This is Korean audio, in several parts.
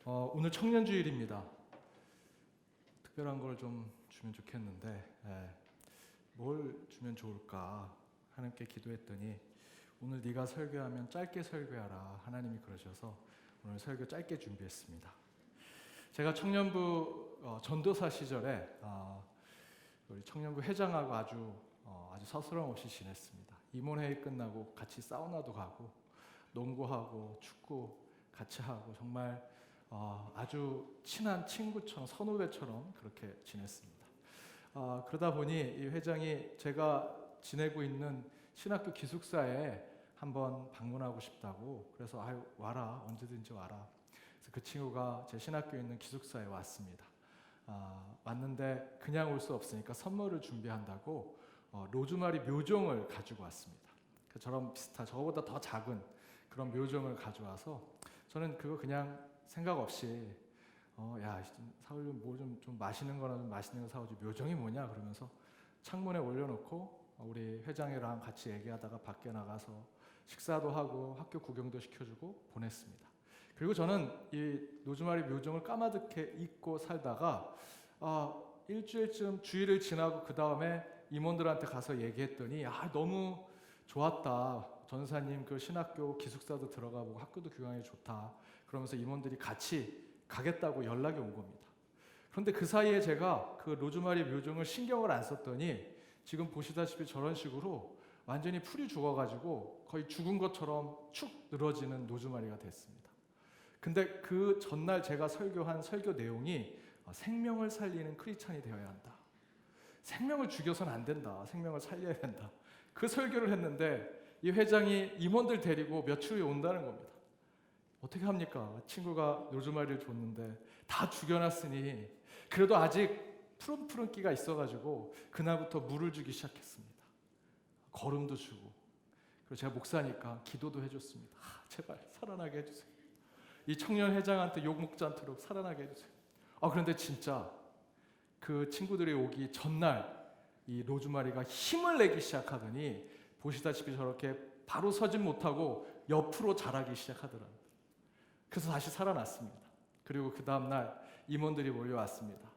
오늘 청년주일입니다. 특별한 걸 좀 주면 좋겠는데 뭘 주면 좋을까 하나님께 기도했더니 오늘 네가 설교하면 짧게 설교하라 하나님이 그러셔서 오늘 설교 짧게 준비했습니다. 제가 청년부 전도사 시절에 우리 청년부 회장하고 아주 서스럼 없이 지냈습니다. 임원회의 끝나고 같이 사우나도 가고 농구하고 축구 같이 하고 정말 아주 친한 친구처럼 선후배처럼 그렇게 지냈습니다. 그러다 보니 이 회장이 제가 지내고 있는 신학교 기숙사에 한번 방문하고 싶다고 그래서 와라 언제든지 와라. 그래서 그 친구가 제 신학교에 있는 기숙사에 왔습니다. 왔는데 그냥 올 수 없으니까 선물을 준비한다고 로즈마리 묘종을 가지고 왔습니다. 저런 비슷한 저거보다 더 작은 그런 묘종을 가져와서 저는 그거 그냥 생각 없이 사오지 좀 맛있는 거나 좀 맛있는 거 사오지 묘종이 뭐냐 그러면서 창문에 올려놓고 우리 회장이랑 같이 얘기하다가 밖에 나가서 식사도 하고 학교 구경도 시켜주고 보냈습니다. 그리고 저는 이 로즈마리 묘종을 까마득해 잊고 살다가 일주일쯤 주일을 지나고 그 다음에 임원들한테 가서 얘기했더니 너무 좋았다. 전사님 그 신학교 기숙사도 들어가 보고 학교도 교양이 좋다. 그러면서 임원들이 같이 가겠다고 연락이 온 겁니다. 그런데 그 사이에 제가 그 로즈마리 묘종을 신경을 안 썼더니 지금 보시다시피 저런 식으로 완전히 풀이 죽어가지고 거의 죽은 것처럼 축 늘어지는 로즈마리가 됐습니다. 근데 그 전날 제가 설교한 설교 내용이 생명을 살리는 크리스찬이 되어야 한다. 생명을 죽여서는 안 된다. 생명을 살려야 된다. 그 설교를 했는데 이 회장이 임원들 데리고 며칠 후에 온다는 겁니다. 어떻게 합니까? 친구가 로즈마리를 줬는데 다 죽여놨으니 그래도 아직 푸른푸른 끼가 있어가지고 그날부터 물을 주기 시작했습니다. 거름도 주고 그리고 제가 목사니까 기도도 해줬습니다. 제발 살아나게 해주세요. 이 청년 회장한테 욕 먹지 않도록 살아나게 해주세요. 그런데 진짜 그 친구들이 오기 전날 이 로즈마리가 힘을 내기 시작하더니 보시다시피 저렇게 바로 서진 못하고 옆으로 자라기 시작하더라고요. 그래서 다시 살아났습니다. 그리고 그 다음날 임원들이 몰려왔습니다.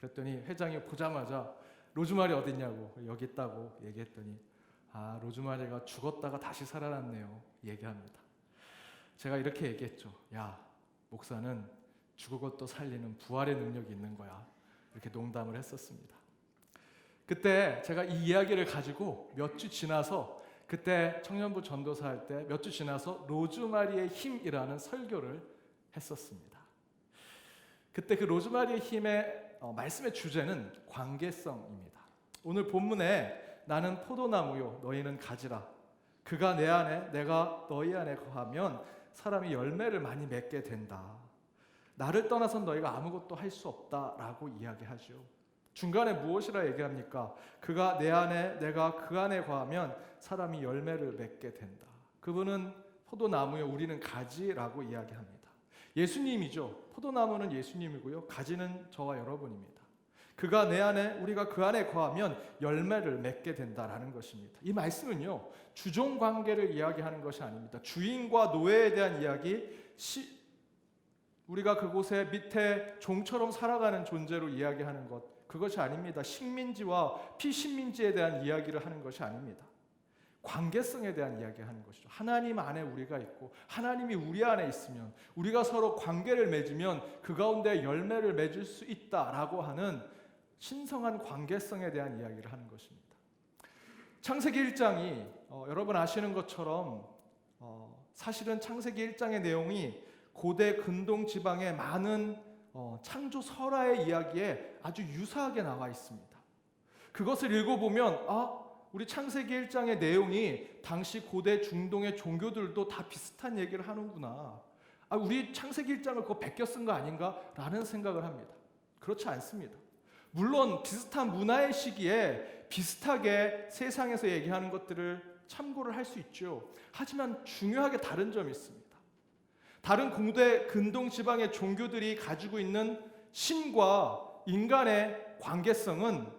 그랬더니 회장이 보자마자 로즈마리 어딨냐고 여기 있다고 얘기했더니 로즈마리가 죽었다가 다시 살아났네요 얘기합니다. 제가 이렇게 얘기했죠. 목사는 죽은 것도 살리는 부활의 능력이 있는 거야. 이렇게 농담을 했었습니다. 그때 제가 이 이야기를 가지고 몇 주 지나서 그때 청년부 전도사 할 때 몇 주 지나서 로즈마리의 힘이라는 설교를 했었습니다. 그때 그 로즈마리의 힘의 말씀의 주제는 관계성입니다. 오늘 본문에 나는 포도나무요 너희는 가지라 그가 내 안에 내가 너희 안에 거하면 사람이 열매를 많이 맺게 된다. 나를 떠나선 너희가 아무것도 할 수 없다라고 이야기하죠. 중간에 무엇이라 얘기합니까? 그가 내 안에 내가 그 안에 거하면 사람이 열매를 맺게 된다. 그분은 포도나무요 우리는 가지라고 이야기합니다. 예수님이죠. 포도나무는 예수님이고요. 가지는 저와 여러분입니다. 그가 내 안에 우리가 그 안에 거하면 열매를 맺게 된다라는 것입니다. 이 말씀은요. 주종 관계를 이야기하는 것이 아닙니다. 주인과 노예에 대한 이야기, 우리가 그곳에 밑에 종처럼 살아가는 존재로 이야기하는 것 그것이 아닙니다. 식민지와 피식민지에 대한 이야기를 하는 것이 아닙니다. 관계성에 대한 이야기하는 것이죠. 하나님 안에 우리가 있고 하나님이 우리 안에 있으면 우리가 서로 관계를 맺으면 그 가운데 열매를 맺을 수 있다라고 하는 신성한 관계성에 대한 이야기를 하는 것입니다. 창세기 1장이 여러분 아시는 것처럼 사실은 창세기 1장의 내용이 고대 근동 지방의 많은 창조 설화의 이야기에 아주 유사하게 나와 있습니다. 그것을 읽어보면 우리 창세기 1장의 내용이 당시 고대 중동의 종교들도 다 비슷한 얘기를 하는구나. 우리 창세기 1장을 그거 베껴 쓴 거 아닌가? 라는 생각을 합니다. 그렇지 않습니다. 물론 비슷한 문화의 시기에 비슷하게 세상에서 얘기하는 것들을 참고를 할 수 있죠. 하지만 중요하게 다른 점이 있습니다. 다른 고대 근동 지방의 종교들이 가지고 있는 신과 인간의 관계성은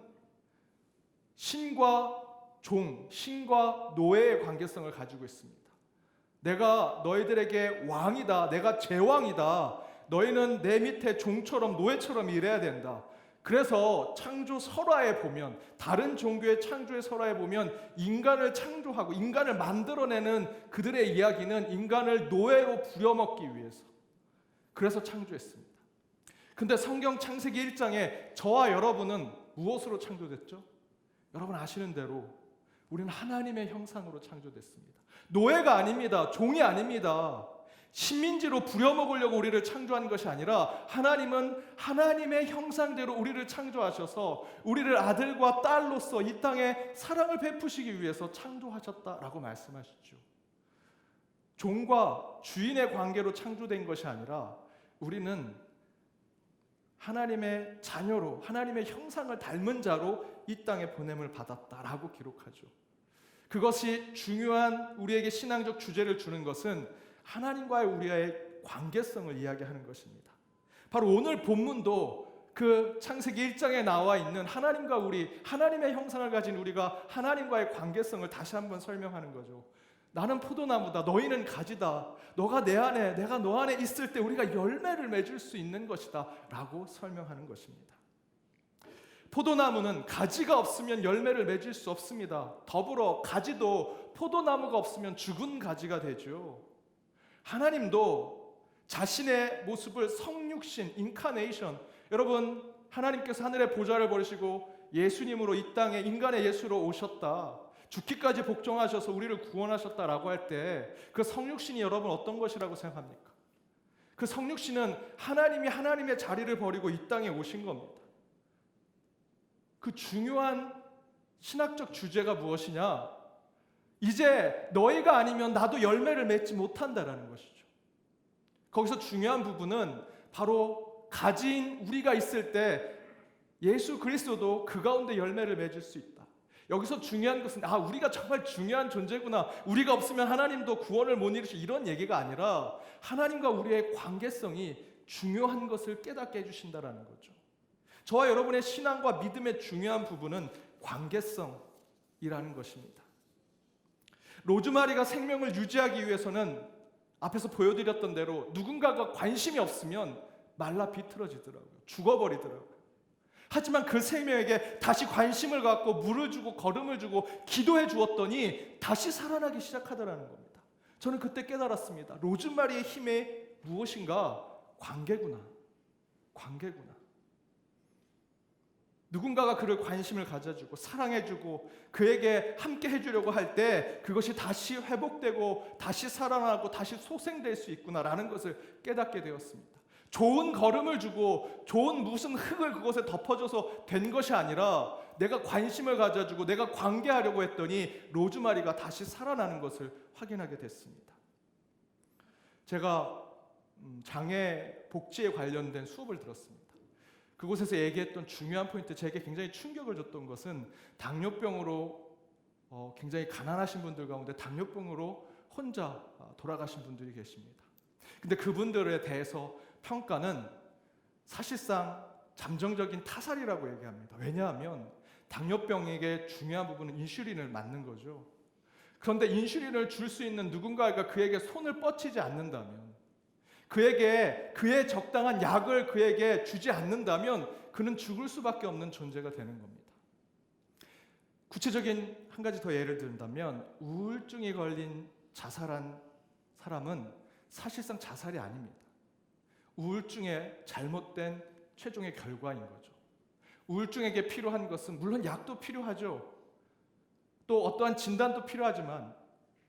신과 종, 신과 노예의 관계성을 가지고 있습니다. 내가 너희들에게 왕이다. 내가 제왕이다. 너희는 내 밑에 종처럼 노예처럼 일해야 된다. 그래서 창조 설화에 보면, 다른 종교의 창조의 설화에 보면 인간을 창조하고 인간을 만들어내는 그들의 이야기는 인간을 노예로 부려먹기 위해서, 그래서 창조했습니다. 근데 성경 창세기 1장에 저와 여러분은 무엇으로 창조됐죠? 여러분 아시는 대로 우리는 하나님의 형상으로 창조됐습니다. 노예가 아닙니다. 종이 아닙니다. 식민지로 부려먹으려고 우리를 창조한 것이 아니라 하나님은 하나님의 형상대로 우리를 창조하셔서 우리를 아들과 딸로서 이 땅에 사랑을 베푸시기 위해서 창조하셨다라고 말씀하시죠. 종과 주인의 관계로 창조된 것이 아니라 우리는 하나님의 자녀로, 하나님의 형상을 닮은 자로 이 땅에 보냄을 받았다라고 기록하죠. 그것이 중요한 우리에게 신앙적 주제를 주는 것은 하나님과의 우리의 관계성을 이야기하는 것입니다. 바로 오늘 본문도 그 창세기 1장에 나와 있는 하나님과 우리, 하나님의 형상을 가진 우리가 하나님과의 관계성을 다시 한번 설명하는 거죠. 나는 포도나무다, 너희는 가지다. 너가 내 안에, 내가 너 안에 있을 때 우리가 열매를 맺을 수 있는 것이다 라고 설명하는 것입니다. 포도나무는 가지가 없으면 열매를 맺을 수 없습니다. 더불어 가지도 포도나무가 없으면 죽은 가지가 되죠. 하나님도 자신의 모습을 성육신, 인카네이션, 여러분 하나님께서 하늘의 보좌를 버리시고 예수님으로 이 땅에 인간의 예수로 오셨다, 죽기까지 복종하셔서 우리를 구원하셨다라고 할 때 그 성육신이 여러분 어떤 것이라고 생각합니까? 그 성육신은 하나님이 하나님의 자리를 버리고 이 땅에 오신 겁니다. 그 중요한 신학적 주제가 무엇이냐? 이제 너희가 아니면 나도 열매를 맺지 못한다라는 것이죠. 거기서 중요한 부분은 바로 가진 우리가 있을 때 예수 그리스도도 그 가운데 열매를 맺을 수 있다. 여기서 중요한 것은 우리가 정말 중요한 존재구나, 우리가 없으면 하나님도 구원을 못 이루시, 이런 얘기가 아니라 하나님과 우리의 관계성이 중요한 것을 깨닫게 해주신다라는 거죠. 저와 여러분의 신앙과 믿음의 중요한 부분은 관계성이라는 것입니다. 로즈마리가 생명을 유지하기 위해서는 앞에서 보여드렸던 대로 누군가가 관심이 없으면 말라 비틀어지더라고요. 죽어버리더라고요. 하지만 그 생명에게 다시 관심을 갖고 물을 주고 거름을 주고 기도해 주었더니 다시 살아나기 시작하더라는 겁니다. 저는 그때 깨달았습니다. 로즈마리의 힘이 무엇인가? 관계구나. 관계구나. 누군가가 그를 관심을 가져주고 사랑해주고 그에게 함께 해주려고 할 때 그것이 다시 회복되고 다시 살아나고 다시 소생될 수 있구나라는 것을 깨닫게 되었습니다. 좋은 걸음을 주고 좋은 무슨 흙을 그것에 덮어줘서 된 것이 아니라 내가 관심을 가져주고 내가 관계하려고 했더니 로즈마리가 다시 살아나는 것을 확인하게 됐습니다. 제가 장애 복지에 관련된 수업을 들었습니다. 그곳에서 얘기했던 중요한 포인트, 제게 굉장히 충격을 줬던 것은 당뇨병으로 굉장히 가난하신 분들 가운데 당뇨병으로 혼자 돌아가신 분들이 계십니다. 근데 그분들에 대해서 평가는 사실상 잠정적인 타살이라고 얘기합니다. 왜냐하면 당뇨병에게 중요한 부분은 인슐린을 맞는 거죠. 그런데 인슐린을 줄 수 있는 누군가가 그에게 손을 뻗치지 않는다면, 그에게 그의 적당한 약을 그에게 주지 않는다면 그는 죽을 수밖에 없는 존재가 되는 겁니다. 구체적인 한 가지 더 예를 든다면 우울증에 걸린 자살한 사람은 사실상 자살이 아닙니다. 우울증의 잘못된 최종의 결과인 거죠. 우울증에게 필요한 것은 물론 약도 필요하죠. 또 어떠한 진단도 필요하지만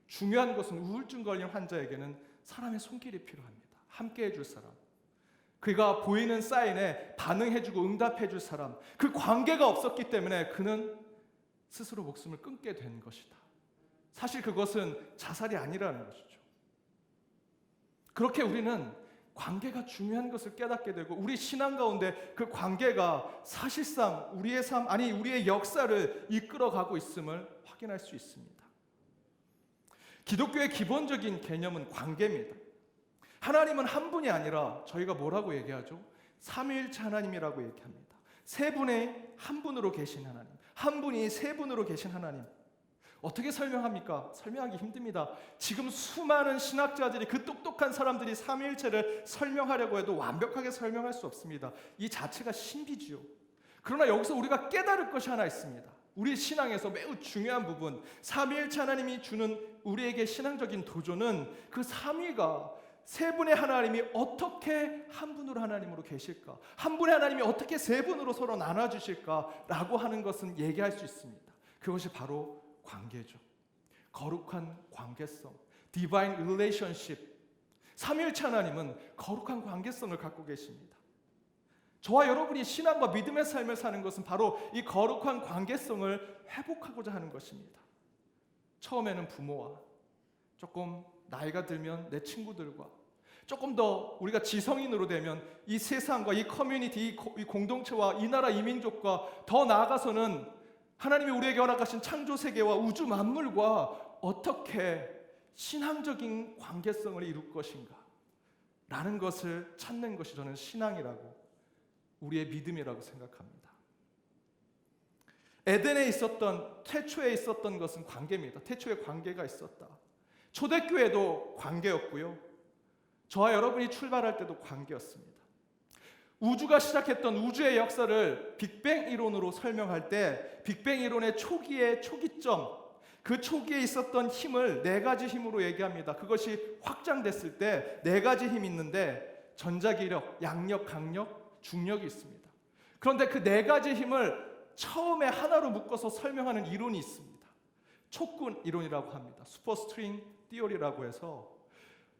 중요한 것은 우울증 걸린 환자에게는 사람의 손길이 필요합니다. 함께 해줄 사람, 그가 보이는 사인에 반응해주고 응답해줄 사람, 그 관계가 없었기 때문에 그는 스스로 목숨을 끊게 된 것이다. 사실 그것은 자살이 아니라는 것이죠. 그렇게 우리는 관계가 중요한 것을 깨닫게 되고 우리 신앙 가운데 그 관계가 사실상 우리의 삶, 아니 우리의 역사를 이끌어가고 있음을 확인할 수 있습니다. 기독교의 기본적인 개념은 관계입니다. 하나님은 한 분이 아니라 저희가 뭐라고 얘기하죠? 삼위일체 하나님이라고 얘기합니다. 세 분의 한 분으로 계신 하나님, 한 분이 세 분으로 계신 하나님. 어떻게 설명합니까? 설명하기 힘듭니다. 지금 수많은 신학자들이, 그 똑똑한 사람들이 삼위일체를 설명하려고 해도 완벽하게 설명할 수 없습니다. 이 자체가 신비지요. 그러나 여기서 우리가 깨달을 것이 하나 있습니다. 우리 신앙에서 매우 중요한 부분, 삼위일체 하나님이 주는 우리에게 신앙적인 도전은 그 삼위가, 세 분의 하나님이 어떻게 한 분으로 하나님으로 계실까, 한 분의 하나님이 어떻게 세 분으로 서로 나눠주실까라고 하는 것은 얘기할 수 있습니다. 그것이 바로 관계죠. 거룩한 관계성, Divine Relationship. 삼위일체 하나님은 거룩한 관계성을 갖고 계십니다. 저와 여러분이 신앙과 믿음의 삶을 사는 것은 바로 이 거룩한 관계성을 회복하고자 하는 것입니다. 처음에는 부모와, 조금 나이가 들면 내 친구들과, 조금 더 우리가 지성인으로 되면 이 세상과 이 커뮤니티, 이 공동체와 이 나라, 이 민족과, 더 나아가서는 하나님이 우리에게 허락하신 창조 세계와 우주 만물과 어떻게 신앙적인 관계성을 이룰 것인가 라는 것을 찾는 것이 저는 신앙이라고, 우리의 믿음이라고 생각합니다. 에덴에 있었던, 태초에 있었던 것은 관계입니다. 태초에 관계가 있었다. 초대교회도 관계였고요, 저와 여러분이 출발할 때도 관계였습니다. 우주가 시작했던 우주의 역사를 빅뱅 이론으로 설명할 때, 빅뱅 이론의 초기의 초기점, 그 초기에 있었던 힘을 네 가지 힘으로 얘기합니다. 그것이 확장됐을 때 네 가지 힘이 있는데, 전자기력, 양력, 강력, 중력이 있습니다. 그런데 그 네 가지 힘을 처음에 하나로 묶어서 설명하는 이론이 있습니다. 촉근 이론이라고 합니다. 슈퍼스트링 티어리라고 해서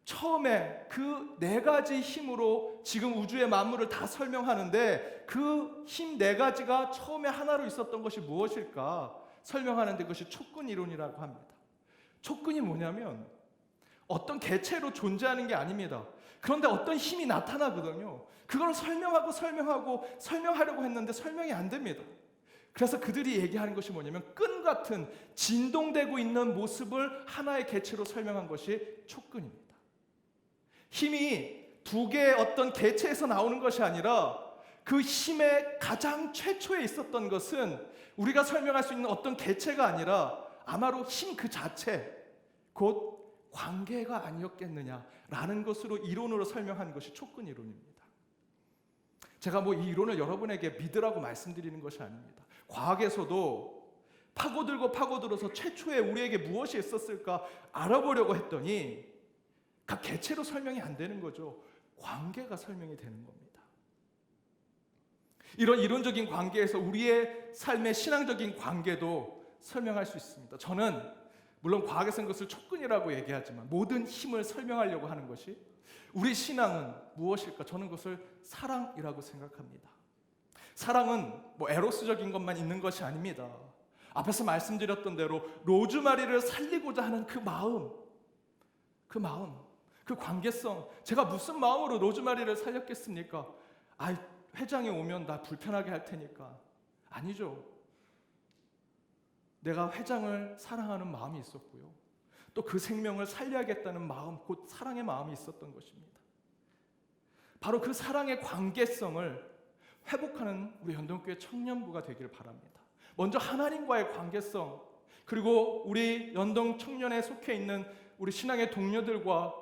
처음에 그 네 가지 힘으로 지금 우주의 만물을 다 설명하는데, 그 힘 네 가지가 처음에 하나로 있었던 것이 무엇일까 설명하는데, 그것이 촉근 이론이라고 합니다. 촉근이 뭐냐면 어떤 개체로 존재하는 게 아닙니다. 그런데 어떤 힘이 나타나거든요. 그걸 설명하려고 했는데 설명이 안 됩니다. 그래서 그들이 얘기하는 것이 뭐냐면, 끈 같은 진동되고 있는 모습을 하나의 개체로 설명한 것이 촉근입니다. 힘이 두 개의 어떤 개체에서 나오는 것이 아니라, 그 힘의 가장 최초에 있었던 것은 우리가 설명할 수 있는 어떤 개체가 아니라 아마도 힘 그 자체, 곧 관계가 아니었겠느냐라는 것으로, 이론으로 설명하는 것이 촉근 이론입니다. 제가 이 이론을 여러분에게 믿으라고 말씀드리는 것이 아닙니다. 과학에서도 파고들어서 최초에 우리에게 무엇이 있었을까 알아보려고 했더니 각 개체로 설명이 안 되는 거죠. 관계가 설명이 되는 겁니다. 이런 이론적인 관계에서 우리의 삶의 신앙적인 관계도 설명할 수 있습니다. 저는 물론 과학에서는 그것을 촉근이라고 얘기하지만, 모든 힘을 설명하려고 하는 것이, 우리 신앙은 무엇일까? 저는 그것을 사랑이라고 생각합니다. 사랑은 에로스적인 것만 있는 것이 아닙니다. 앞에서 말씀드렸던 대로 로즈마리를 살리고자 하는 그 마음, 그 관계성. 제가 무슨 마음으로 로즈마리를 살렸겠습니까? 회장이 오면 나 불편하게 할 테니까. 아니죠. 내가 회장을 사랑하는 마음이 있었고요, 또 그 생명을 살려야겠다는 마음, 곧 사랑의 마음이 있었던 것입니다. 바로 그 사랑의 관계성을 회복하는 우리 연동교회 청년부가 되기를 바랍니다. 먼저 하나님과의 관계성, 그리고 우리 연동 청년에 속해 있는 우리 신앙의 동료들과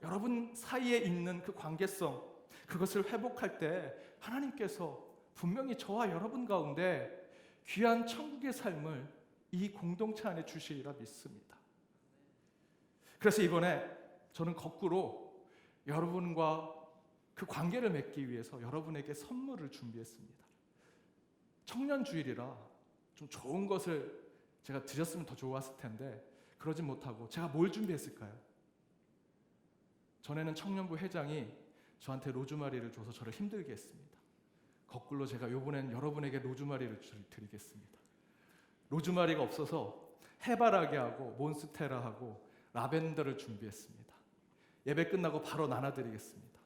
여러분 사이에 있는 그 관계성, 그것을 회복할 때 하나님께서 분명히 저와 여러분 가운데 귀한 천국의 삶을 이 공동체 안에 주시리라 믿습니다. 그래서 이번에 저는 거꾸로 여러분과 그 관계를 맺기 위해서 여러분에게 선물을 준비했습니다. 청년주일이라 좀 좋은 것을 제가 드렸으면 더 좋았을 텐데 그러지 못하고 제가 뭘 준비했을까요? 전에는 청년부 회장이 저한테 로즈마리를 줘서 저를 힘들게 했습니다. 거꾸로 제가 이번엔 여러분에게 로즈마리를 드리겠습니다. 로즈마리가 없어서 해바라기 하고 몬스테라하고 라벤더를 준비했습니다. 예배 끝나고 바로 나눠드리겠습니다.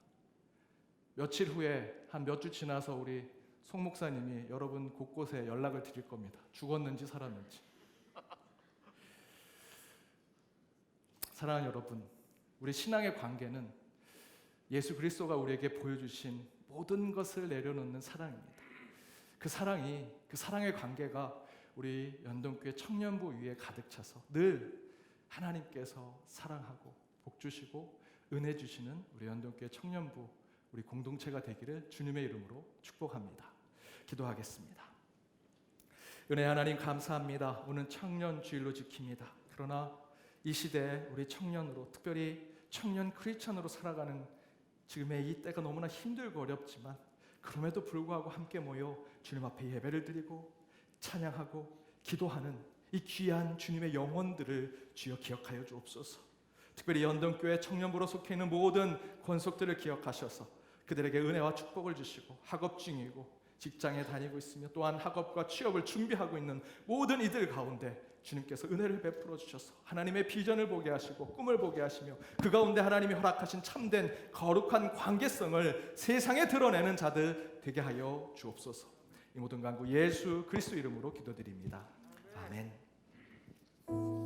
며칠 후에 한 몇 주 지나서 우리 송 목사님이 여러분 곳곳에 연락을 드릴 겁니다. 죽었는지 살았는지. 사랑하는 여러분, 우리 신앙의 관계는 예수 그리스도가 우리에게 보여주신 모든 것을 내려놓는 사랑입니다. 그 사랑의 관계가 우리 연동교회 청년부 위에 가득 차서 늘 하나님께서 사랑하고 복 주시고 은혜 주시는 우리 연동교회 청년부 우리 공동체가 되기를 주님의 이름으로 축복합니다. 기도하겠습니다. 은혜 하나님 감사합니다. 오늘 청년 주일로 지킵니다. 그러나 이 시대에 우리 청년으로, 특별히 청년 크리스천으로 살아가는 지금의 이 때가 너무나 힘들고 어렵지만 그럼에도 불구하고 함께 모여 주님 앞에 예배를 드리고 찬양하고 기도하는 이 귀한 주님의 영혼들을 주여 기억하여 주옵소서. 특별히 연동교회 청년부로 속해 있는 모든 권속들을 기억하셔서 그들에게 은혜와 축복을 주시고 학업 중이고 직장에 다니고 있으며 또한 학업과 취업을 준비하고 있는 모든 이들 가운데 주님께서 은혜를 베풀어 주셔서 하나님의 비전을 보게 하시고 꿈을 보게 하시며 그 가운데 하나님이 허락하신 참된 거룩한 관계성을 세상에 드러내는 자들 되게 하여 주옵소서. 이 모든 간구 예수 그리스도 이름으로 기도드립니다. 아멘.